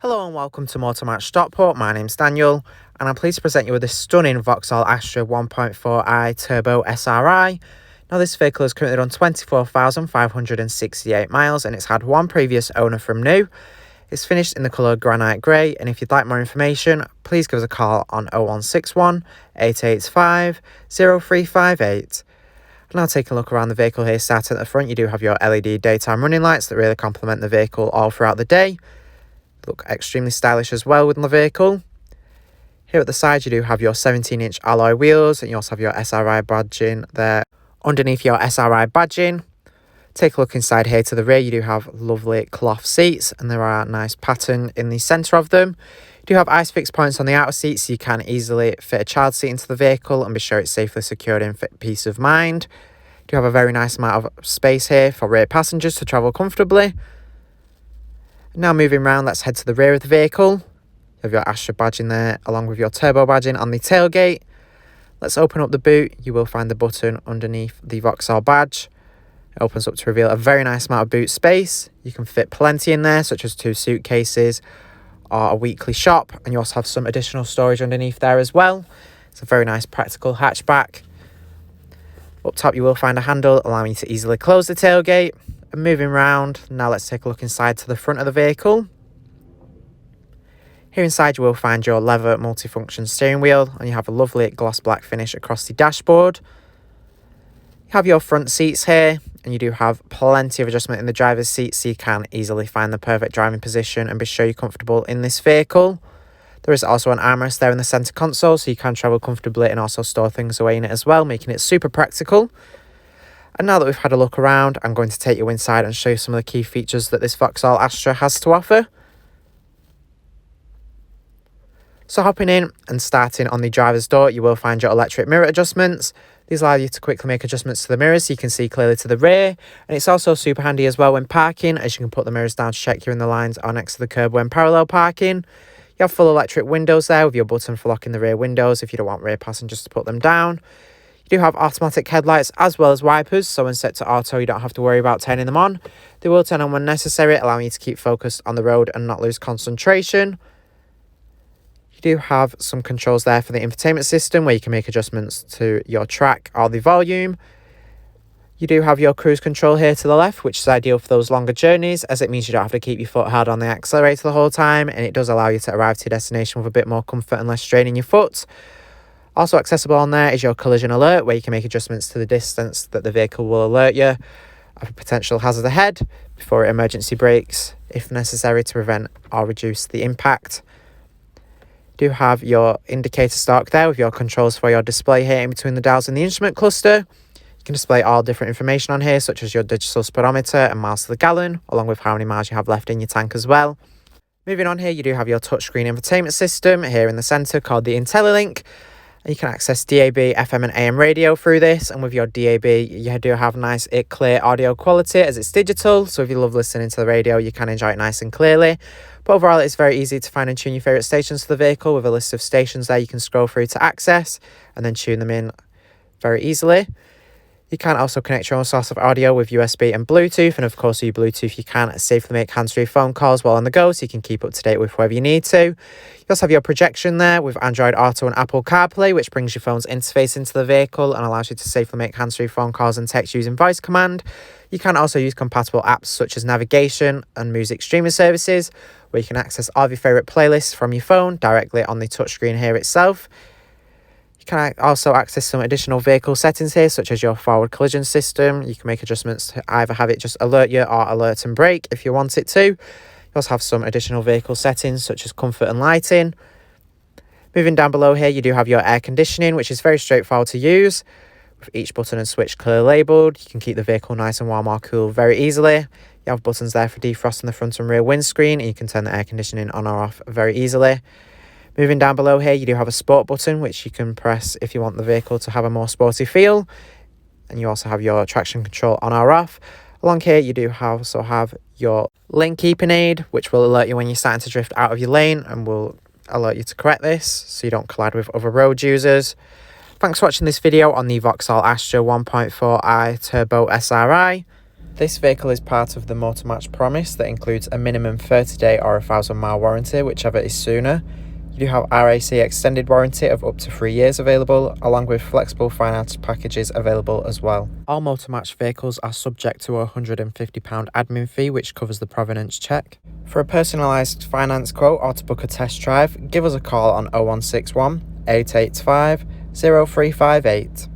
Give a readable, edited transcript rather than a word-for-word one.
Hello and welcome to Motor Match Stockport. My name's Daniel and I'm pleased to present you with this stunning Vauxhall Astra 1.4i Turbo SRI. Now this vehicle has currently done 24,568 miles and it's had one previous owner from new. It's finished in the colour granite grey, and if you'd like more information please give us a call on 0161 885 0358. Now taking a look around the vehicle here, starting at the front, you do have your LED daytime running lights that really complement the vehicle all throughout the day. Look extremely stylish as well within the vehicle. Here at the side you do have your 17-inch alloy wheels, and you also have your SRI badging there underneath your SRI badging. Take a look inside here to the rear, you do have lovely cloth seats and there are a nice pattern in the centre of them. You do have ice-fix points on the outer seats, so you can easily fit a child seat into the vehicle and be sure it's safely secured in for peace of mind. You do have a very nice amount of space here for rear passengers to travel comfortably. Now moving round, let's head to the rear of the vehicle. You have your Astra badging there along with your turbo badging on the tailgate. Let's open up the boot. You will find the button underneath the Vauxhall badge. It opens up to reveal a very nice amount of boot space. You can fit plenty in there, such as 2 suitcases or a weekly shop, and you also have some additional storage underneath there as well. It's a very nice practical hatchback. Up top you will find a handle allowing you to easily close the tailgate. And moving round, now let's take a look inside to the front of the vehicle. Here inside you will find your leather multifunction steering wheel, and you have a lovely gloss black finish across the dashboard. You have your front seats here, and you do have plenty of adjustment in the driver's seat, so you can easily find the perfect driving position and be sure you're comfortable in this vehicle. There is also an armrest there in the centre console, so you can travel comfortably and also store things away in it as well, making it super practical. And now that we've had a look around, I'm going to take you inside and show you some of the key features that this Vauxhall Astra has to offer. So hopping in and starting on the driver's door, you will find your electric mirror adjustments. These allow you to quickly make adjustments to the mirrors so you can see clearly to the rear. And it's also super handy as well when parking, as you can put the mirrors down to check you're in the lines or next to the curb when parallel parking. You have full electric windows there with your button for locking the rear windows if you don't want rear passengers to put them down. You do have automatic headlights as well as wipers, so when set to auto you don't have to worry about turning them on. They will turn on when necessary, allowing you to keep focused on the road and not lose concentration. You do have some controls there for the infotainment system where you can make adjustments to your track or the volume. You do have your cruise control here to the left, which is ideal for those longer journeys, as it means you don't have to keep your foot hard on the accelerator the whole time, and it does allow you to arrive to your destination with a bit more comfort and less strain in your foot. Also accessible on there is your collision alert, where you can make adjustments to the distance that the vehicle will alert you of a potential hazard ahead before it emergency brakes if necessary to prevent or reduce the impact. You do have your indicator stalk there with your controls for your display here in between the dials and the instrument cluster. You can display all different information on here, such as your digital speedometer and miles to the gallon, along with how many miles you have left in your tank as well. Moving on here, you do have your touchscreen infotainment system here in the centre called the IntelliLink. You can access DAB, FM and AM radio through this, and with your DAB you do have nice clear audio quality as it's digital, so if you love listening to the radio you can enjoy it nice and clearly. But overall it's very easy to find and tune your favourite stations to the vehicle with a list of stations there you can scroll through to access and then tune them in very easily. You can also connect your own source of audio with USB and Bluetooth, and of course with your Bluetooth you can safely make hands-free phone calls while on the go, so you can keep up to date with whoever you need to. You also have your projection there with Android Auto and Apple Carplay, which brings your phone's interface into the vehicle and allows you to safely make hands-free phone calls and text using voice command. You can also use compatible apps such as navigation and music streaming services, where you can access all of your favourite playlists from your phone directly on the touchscreen here itself. You can also access some additional vehicle settings here, such as your forward collision system. You can make adjustments to either have it just alert you or alert and brake if you want it to. You also have some additional vehicle settings such as comfort and lighting. Moving down below here, you do have your air conditioning, which is very straightforward to use. With each button and switch clearly labelled, you can keep the vehicle nice and warm or cool very easily. You have buttons there for defrosting the front and rear windscreen, and you can turn the air conditioning on or off very easily. Moving down below here, you do have a sport button, which you can press if you want the vehicle to have a more sporty feel. And you also have your traction control on or off. Along here, you do also have your lane keeping aid, which will alert you when you're starting to drift out of your lane and will alert you to correct this so you don't collide with other road users. Thanks for watching this video on the Vauxhall Astra 1.4i Turbo SRI. This vehicle is part of the Motor Match promise that includes a minimum 30-day or 1,000-mile warranty, whichever is sooner. You do have RAC extended warranty of up to 3 years available, along with flexible finance packages available as well. All Motor Match vehicles are subject to a £150 admin fee, which covers the provenance check. For a personalised finance quote or to book a test drive, give us a call on 0161 885 0358.